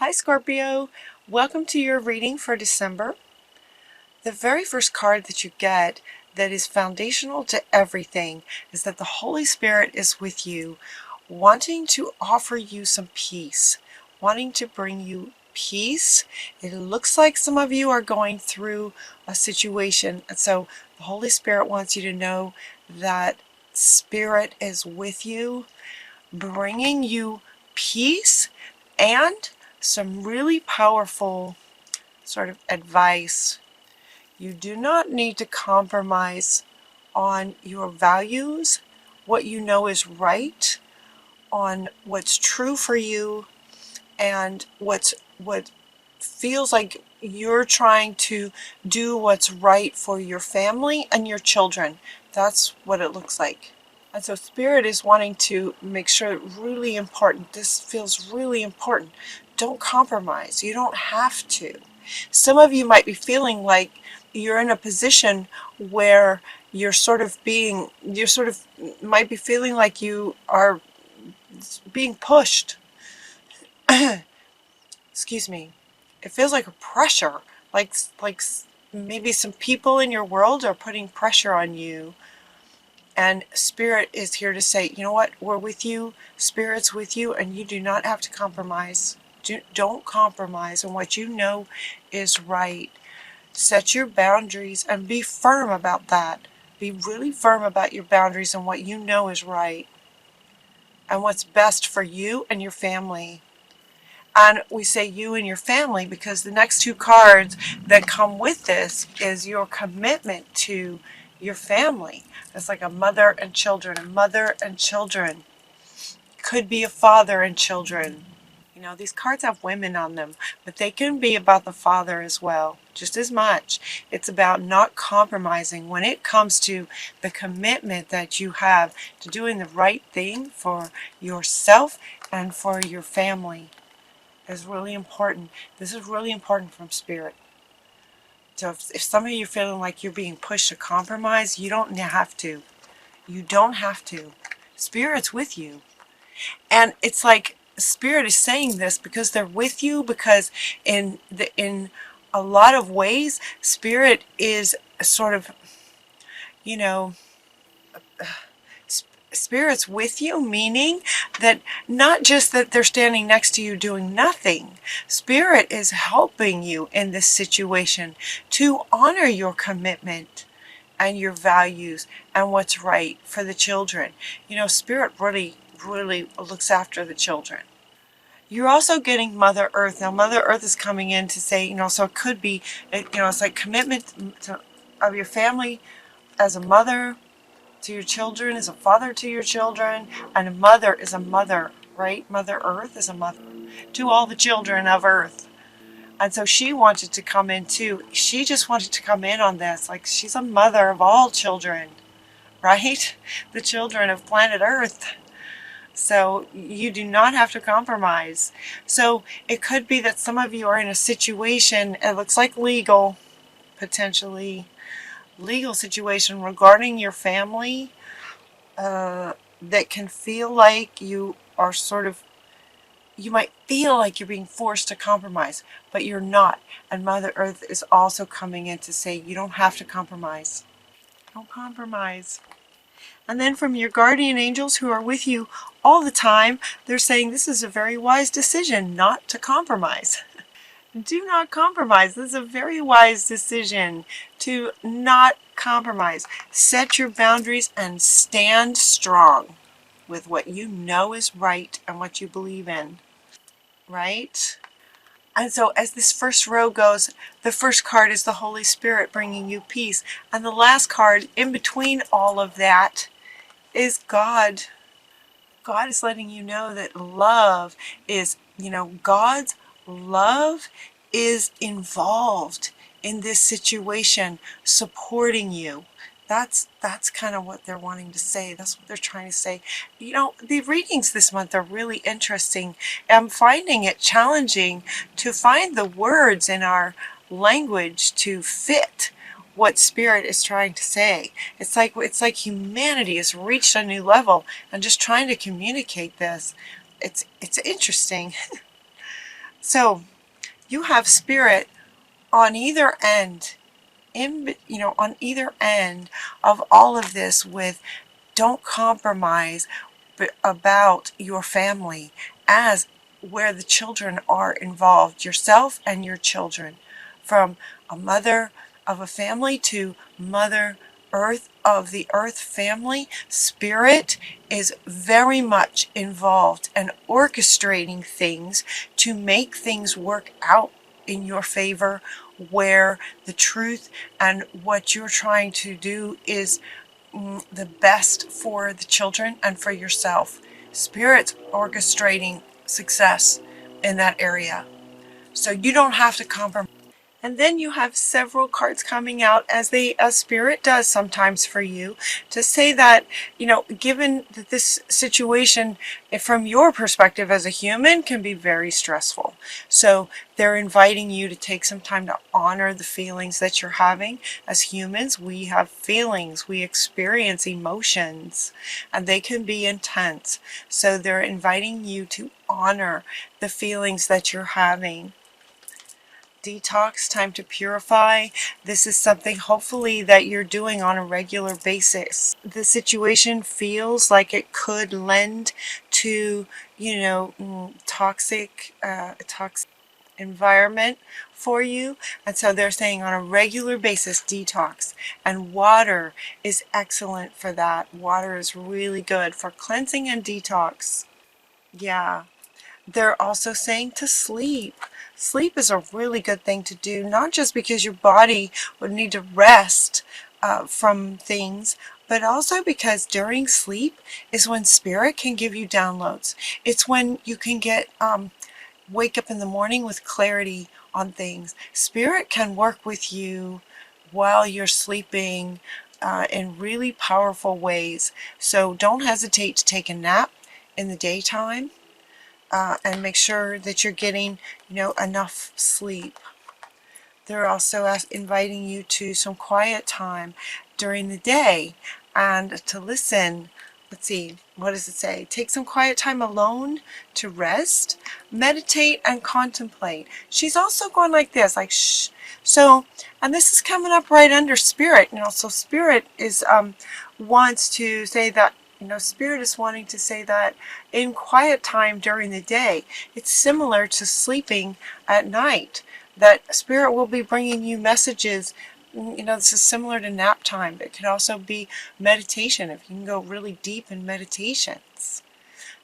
Hi Scorpio, welcome to your reading for December. The very first card that you get that is foundational to everything is that the Holy Spirit is with you, wanting to offer you some peace, wanting to bring you peace. It looks like some of you are going through a situation, and so the Holy Spirit wants you to know that Spirit is with you, bringing you peace and some really powerful sort of advice. You do not need to compromise on your values, what you know is right, on what's true for you, and what feels like you're trying to do what's right for your family and your children. That's what it looks like. And so Spirit is wanting to make sure, really important, this feels really important. Don't compromise. You don't have to. Some of you might be feeling like you're in a position where you're might be feeling like you are being pushed. Excuse me. It feels like a pressure, like maybe some people in your world are putting pressure on you. And Spirit is here to say, you know what, we're with you, Spirit's with you, and you do not have to compromise. Don't compromise on what you know is right. Set your boundaries and be firm about that. Be really firm about your boundaries and what you know is right and what's best for you and your family. And we say you and your family because the next two cards that come with this is your commitment to your family. It's like a mother and children. A mother and children. Could be a father and children. You know, these cards have women on them, but they can be about the father as well, just as much. It's about not compromising when it comes to the commitment that you have to doing the right thing for yourself and for your family. Is really important. This is really important from Spirit. So if some of you are feeling like you're being pushed to compromise, you don't have to. You don't have to. Spirit's with you. And it's like Spirit is saying this because they're with you, because in a lot of ways, Spirit is sort of, you know, Spirit's with you, meaning that not just that they're standing next to you doing nothing. Spirit is helping you in this situation to honor your commitment and your values and what's right for the children. You know, Spirit really, really looks after the children. You're also getting Mother Earth. Now, Mother Earth is coming in to say, you know, so it could be, you know, it's like commitment of your family as a mother to your children, as a father to your children, and a mother is a mother, right? Mother Earth is a mother to all the children of Earth. And so she wanted to come in too. She just wanted to come in on this. Like, she's a mother of all children, right? The children of planet Earth. So you do not have to compromise. So it could be that some of you are in a situation, it looks like legal, potentially legal situation regarding your family, that can feel like you are sort of, you might feel like you're being forced to compromise, but you're not. And Mother Earth is also coming in to say you don't have to compromise. Don't compromise. And then from your guardian angels who are with you all the time, they're saying this is a very wise decision not to compromise. Do not compromise. This is a very wise decision to not compromise. Set your boundaries and stand strong with what you know is right and what you believe in. Right? And so as this first row goes, the first card is the Holy Spirit bringing you peace. And the last card in between all of that is God. God is letting you know that love is, you know, God's love is involved in this situation, supporting you. That's kind of what they're wanting to say. That's what they're trying to say. You know, the readings this month are really interesting. I'm finding it challenging to find the words in our language to fit what Spirit is trying to say. It's like humanity has reached a new level and just trying to communicate this. It's interesting. So you have Spirit on either end, on either end of all of this with don't compromise about your family as where the children are involved, yourself and your children, from a mother of a family to Mother Earth of the Earth family. Spirit is very much involved and orchestrating things to make things work out in your favor, where the truth and what you're trying to do is the best for the children and for yourself. Spirit's orchestrating success in that area. So you don't have to compromise. And then you have several cards coming out, as Spirit does sometimes for you, to say that, given that this situation from your perspective as a human can be very stressful. So they're inviting you to take some time to honor the feelings that you're having. As humans, we have feelings, we experience emotions, and they can be intense. So they're inviting you to honor the feelings that you're having. Detox, time to purify. This is something hopefully that you're doing on a regular basis. The situation feels like it could lend to, toxic environment for you. And so they're saying on a regular basis, detox. And water is excellent for that. Water is really good for cleansing and detox. Yeah. They're also saying to sleep. Sleep is a really good thing to do, not just because your body would need to rest from things, but also because during sleep is when Spirit can give you downloads. It's when you can get wake up in the morning with clarity on things. Spirit can work with you while you're sleeping in really powerful ways. So don't hesitate to take a nap in the daytime. And make sure that you're getting, enough sleep. They're also inviting you to some quiet time during the day and to listen. Let's see, what does it say? Take some quiet time alone to rest, meditate, and contemplate. She's also going like this, like shh. So, and this is coming up right under Spirit. So Spirit is wants to say that. Spirit is wanting to say that in quiet time during the day, it's similar to sleeping at night, that Spirit will be bringing you messages. This is similar to nap time. It could also be meditation, if you can go really deep in meditations.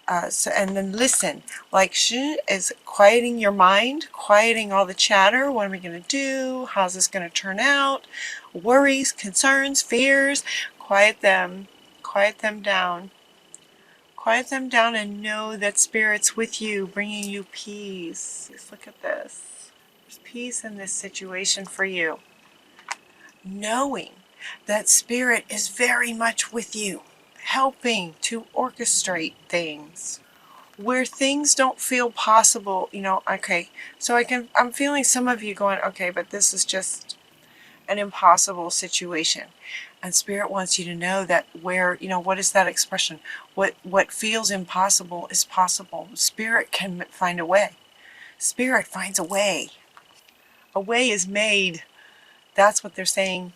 And then listen, like is quieting your mind, quieting all the chatter. What am I going to do? How's this going to turn out? Worries, concerns, fears, quiet them down. Quiet them down and know that Spirit's with you, bringing you peace. Just look at this. There's peace in this situation for you. Knowing that Spirit is very much with you, helping to orchestrate things. Where things don't feel possible, okay. So I'm feeling some of you going, okay, but this is just an impossible situation. And Spirit wants you to know that where, what is that expression? What feels impossible is possible. Spirit can find a way. Spirit finds a way. A way is made. That's what they're saying.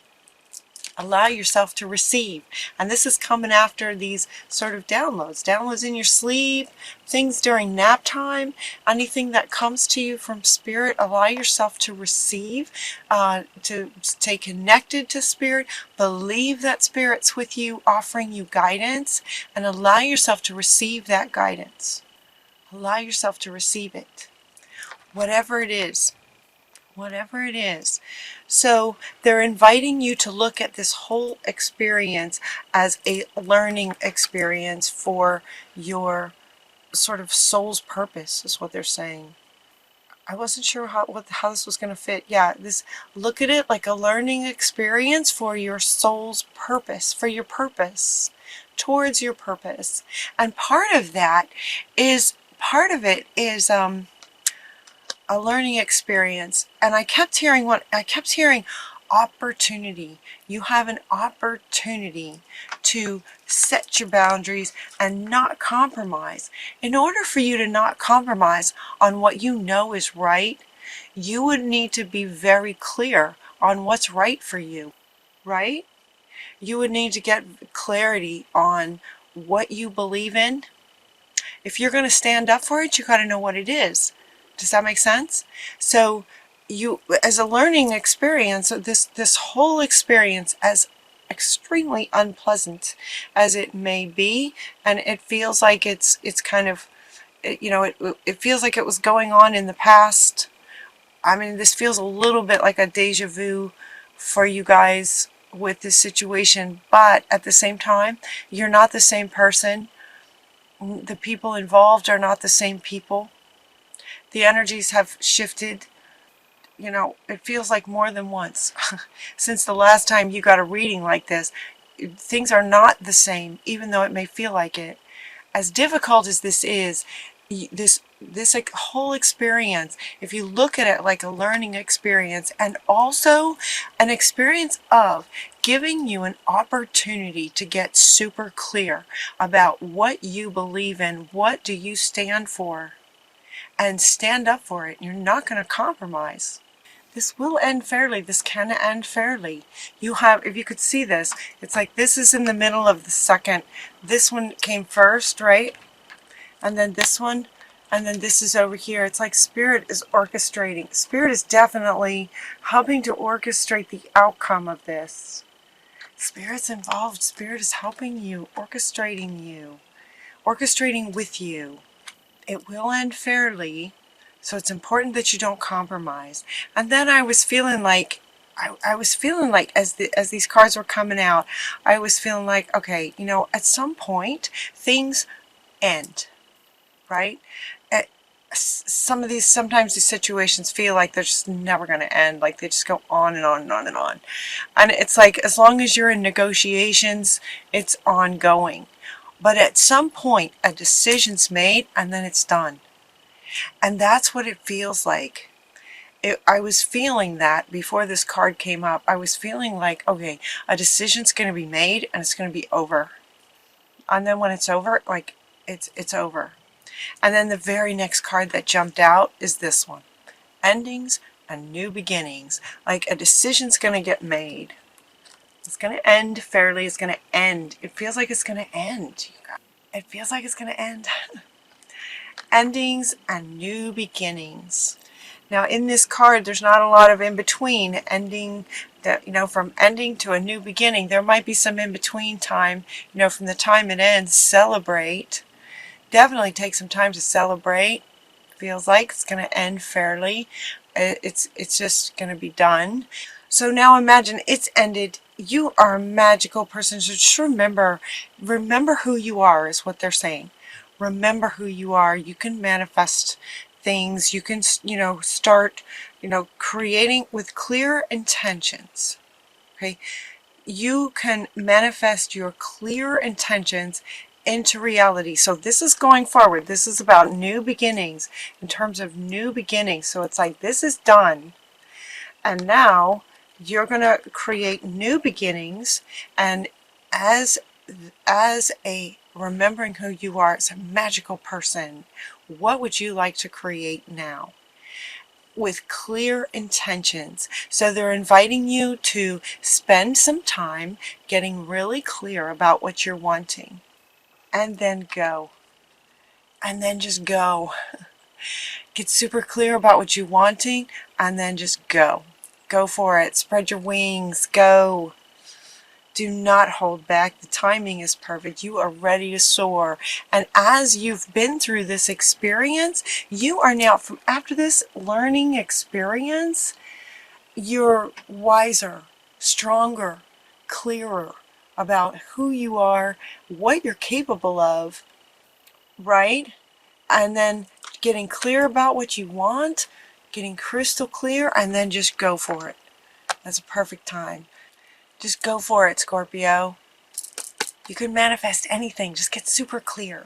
Allow yourself to receive. And this is coming after these sort of downloads. Downloads in your sleep, things during nap time, anything that comes to you from Spirit, allow yourself to receive, to stay connected to Spirit, believe that Spirit's with you, offering you guidance, and allow yourself to receive that guidance. Allow yourself to receive it. Whatever it is. Whatever it is. So they're inviting you to look at this whole experience as a learning experience for your sort of soul's purpose, is what they're saying. I wasn't sure how this was going to fit. Yeah, look at it like a learning experience for your soul's purpose, for your purpose, towards your purpose. And part of it is a learning experience. And I kept hearing opportunity. You have an opportunity to set your boundaries and not compromise. In order for you to not compromise on what you know is right, you would need to be very clear on what's right for you, right? You would need to get clarity on what you believe in. If you're going to stand up for it, you got to know what it is. Does that make sense? So you, as a learning experience, this whole experience, as extremely unpleasant as it may be, and it feels like it's kind of, it feels like it was going on in the past. I mean, this feels a little bit like a deja vu for you guys with this situation, but at the same time, you're not the same person. The people involved are not the same people. The energies have shifted. It feels like more than once. Since the last time you got a reading like this, things are not the same, even though it may feel like it. As difficult as this is, this like whole experience, if you look at it like a learning experience and also an experience of giving you an opportunity to get super clear about what you believe in, what do you stand for, and stand up for it. You're not going to compromise. This will end fairly. This can end fairly. You have, if you could see this, it's like this is in the middle of the second. This one came first, right? And then this one, and then this is over here. It's like Spirit is orchestrating. Spirit is definitely helping to orchestrate the outcome of this. Spirit's involved. Spirit is helping you, orchestrating with you. It will end fairly, so it's important that you don't compromise. And then I was feeling like, as these cards were coming out, I was feeling like, okay, at some point things end, right? Sometimes these situations feel like they're just never going to end, like they just go on and on and on and on. And it's like, as long as you're in negotiations, it's ongoing. But at some point, a decision's made and then it's done. And that's what it feels like. I was feeling that before this card came up. I was feeling like, okay, a decision's going to be made and it's going to be over. And then when it's over, like, it's over. And then the very next card that jumped out is this one. Endings and new beginnings. Like a decision's going to get made. It's going to end fairly. It's going to end. It feels like it's going to end. It feels like it's going to end. Endings and new beginnings. Now in this card, there's not a lot of in between. Ending, from ending to a new beginning, there might be some in between time. From the time it ends, celebrate. Definitely take some time to celebrate. Feels like it's going to end fairly. It's just going to be done. So now imagine it's ended. You are a magical person. So just remember who you are is what they're saying. Remember who you are. You can manifest things. You can, start, creating with clear intentions. Okay. You can manifest your clear intentions into reality. So this is going forward. This is about new beginnings, in terms of new beginnings. So it's like this is done. And now you're going to create new beginnings, and as a remembering who you are as a magical person, what would you like to create now? With clear intentions. So they're inviting you to spend some time getting really clear about what you're wanting, and then go. And then just go. Get super clear about what you're wanting, and then just go. Go for it. Spread your wings. Go. Do not hold back. The timing is perfect. You are ready to soar. And as you've been through this experience, you are now, from after this learning experience, you're wiser, stronger, clearer about who you are, what you're capable of, right? And then getting clear about what you want, getting crystal clear, and then just go for it. That's a perfect time. Just go for it, Scorpio. You can manifest anything. Just get super clear.